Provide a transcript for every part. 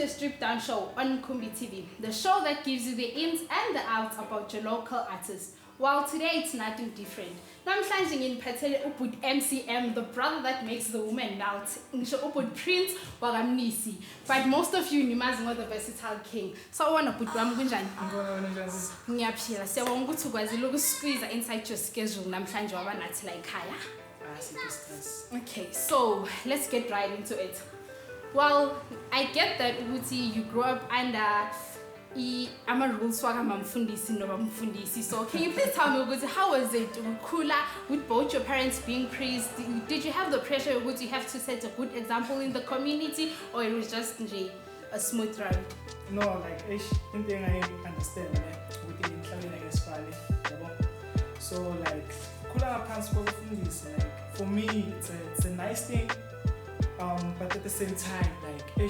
to a StripDown show on MKHUMBI TV, the show that gives you the ins and the outs about your local artists. Well, today it's nothing different. Now I'm finding in Upud MCM, the brother that makes the woman melt. Upud Prince Mnisi. But most of you must know the versatile king. So I want to put Ramgunjan. So I want to squeeze inside your schedule. I'm trying to like Kaya. Okay, so let's get right into it. Well, I get that Uti, you grew up under I'm a rules so can you please tell me Uti, how was it Okuhle with both your parents being praised? Did you have the pressure Uti, you have to set a good example in the community, or it was just a smooth ride? No, like one thing I understand within so like Okuhle parents like for me it's a nice thing. But at the same time, like, I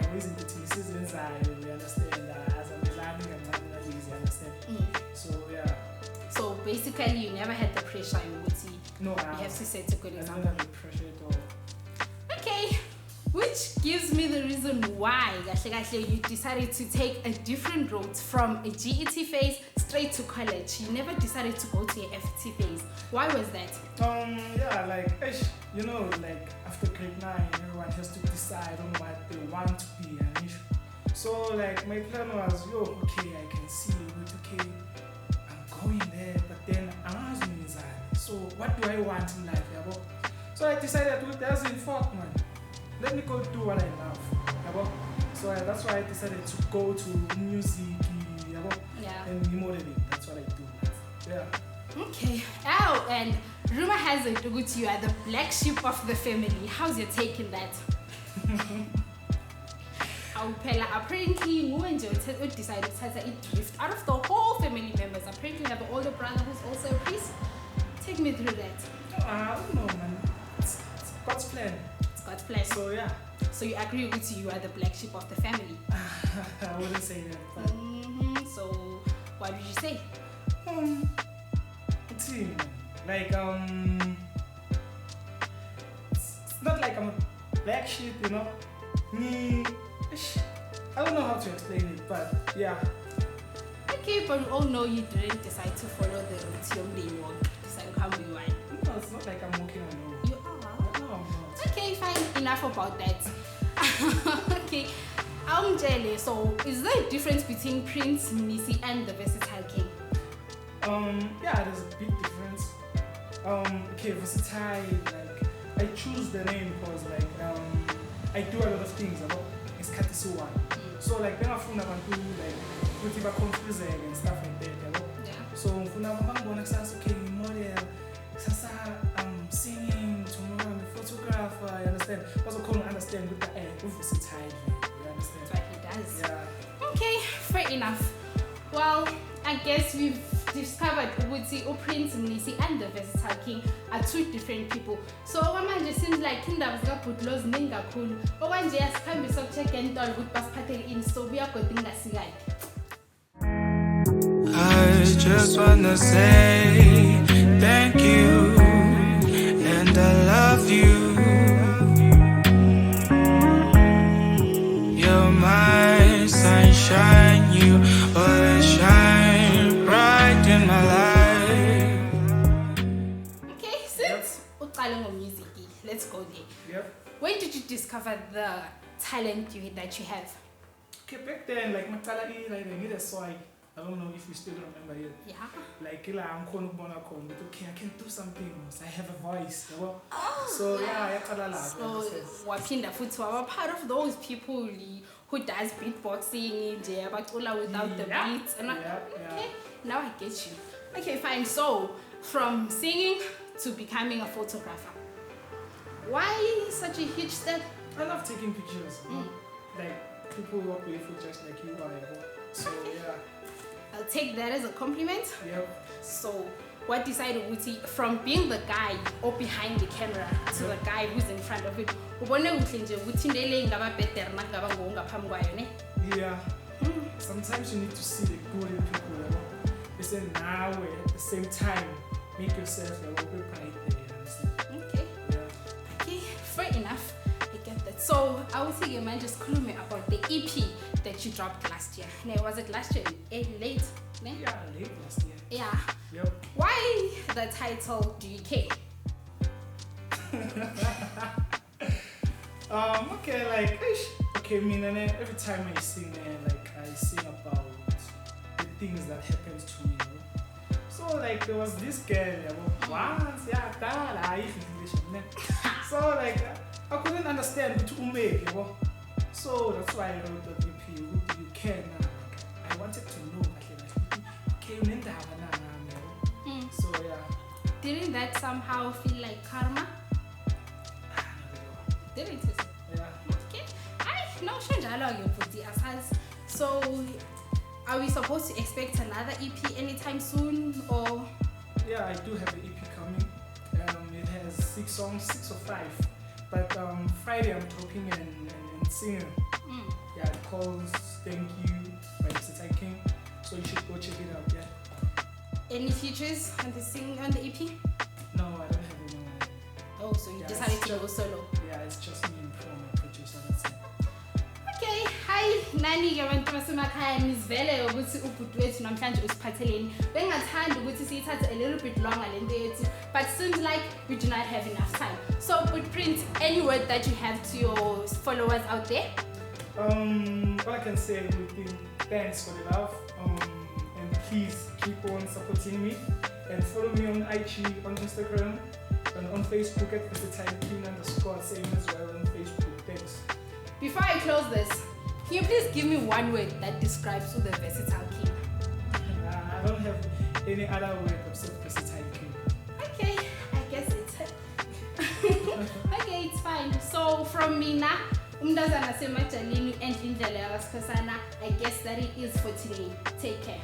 always in the seasons, I understand as I'm learning and learning, I understand. So, yeah. So, basically, you never had the pressure in Wuti. No, you have to set a good example. I don't have the pressure at all. Okay, which gives me the reason why you decided to take a different route from a GET phase straight to college. You never decided to go to a FT phase. Why was that? Yeah, like, you know, like after grade 9, everyone has to decide on what they want to be an issue. So, like, my plan was, okay, I can see it, okay, I'm going there, but then I'm not doing that. So, what do I want in life? So, I decided to that's in fact, man. Let me go do what I love. So that's why I decided to go to music, and modeling. That's what I do. Yeah. Okay. Oh, and rumor has it that you are the black sheep of the family. How's your take in that? Apparently, you and Joe decided to drift out of the whole family members. Apparently, you have an older brother who's also a priest. Take me through that. I don't know, man. It's God's plan. God's plan. So yeah. So you agree with you are the black sheep of the family? I wouldn't say that. But So what did you say? See, like it's not like I'm a black sheep, you know. Me, I don't know how to explain it, but yeah. Okay, but we all know you didn't decide to follow the route you walk. Decide how you want. No, it's not like I'm walking alone. You are. No, I'm not. Okay, fine. Enough about that. Okay, I'm jealous. So, is there a difference between Prince Mnisi and the versatile king? Yeah, there's a big difference. Okay, versatile. Like, I choose the name because like I do a lot of things. It's Katisuwa. So like, when I found out like, with confusing and stuff like that. Yeah. So when I'm okay, model, singing, tomorrow I'm a photographer, you understand? Also couldn't understand with the versatile, you understand? That's what he does. Yeah. Okay, fair enough. Well, I guess we've discovered Prince Mnisi and the versatile king are two different people. So Manje seems like Kinda was put laws ninga cool. One day as can be subject and all good pass pattern in, so we are going to see. I just wanna say thank you. And I love you. You're my sunshine. You always shine bright in my life. Okay, since Okuhle music, let's go there. Yep. When did you discover the talent that you have? Okay, back then, like like I need a soy. I don't know if you still remember it. Yeah. Like I'm okay, I can do something. I have a voice. So yeah, so Wapinda Futu are part of those people who does beatboxing without the beats. And okay, now I get you. Okay, fine. So from singing to becoming a photographer. Why such a huge step? I love taking pictures. Like people who are beautiful just like you are. So yeah. I'll take that as a compliment. Yep. So, what decided Uti from being the guy or behind the camera to the guy who's in front of it? Yeah. Sometimes you need to see the good in people. Listen now at the same time, make yourself a little bit bright there. Okay. Yeah. Okay, fair enough. I get that. So I would say, man, just clue me about the EP that you dropped last year. No, was it last year? Late? No? Yeah, late last year. Yeah. Yep. Why the title Do You Care? Okay, like, okay, I mean, and then every time I sing, like, I sing about the things that happens to me, you know? So, like, there was this girl, once, yeah, so, like, I couldn't understand to umeke, you know? So, that's why I wrote the EP, Who Do You Care Now? Like, I wanted to know, so, yeah. Didn't that somehow feel like karma? Didn't it? Yeah. Okay. No, so are we supposed to expect another EP anytime soon, or? Yeah, I do have an EP coming. It has 6 songs, 6 or 5. But Friday I'm talking and singing. Yeah, it calls Thank You by Mr. King. So you should go check it out. Yeah. Any features on the EP? No, I don't have any. Oh, so you decided to go solo? Yeah, it's just me and my producer. That's it. Okay, hi nani ke abantu basemakhaya nizivele ukuthi ubhuti wethu namhlanje usiphatheleni. Bengathanda ukuthi siyithathe a little bit longer lento yethu, but seems like we do not have enough time. So with Prince, any word that you have to your followers out there? All I can say is thanks for the love. And please keep on supporting me and follow me on IG, on Instagram, and on Facebook at @versatileking_, same as well on Facebook. Thanks. Before I close this, can you please give me one word that describes who the versatile king? I don't have any other word except versatile king. Okay, I guess it's okay, it's fine. So from Mina, Umdazana Semajalini and Skosana, I guess that it is for today. Take care.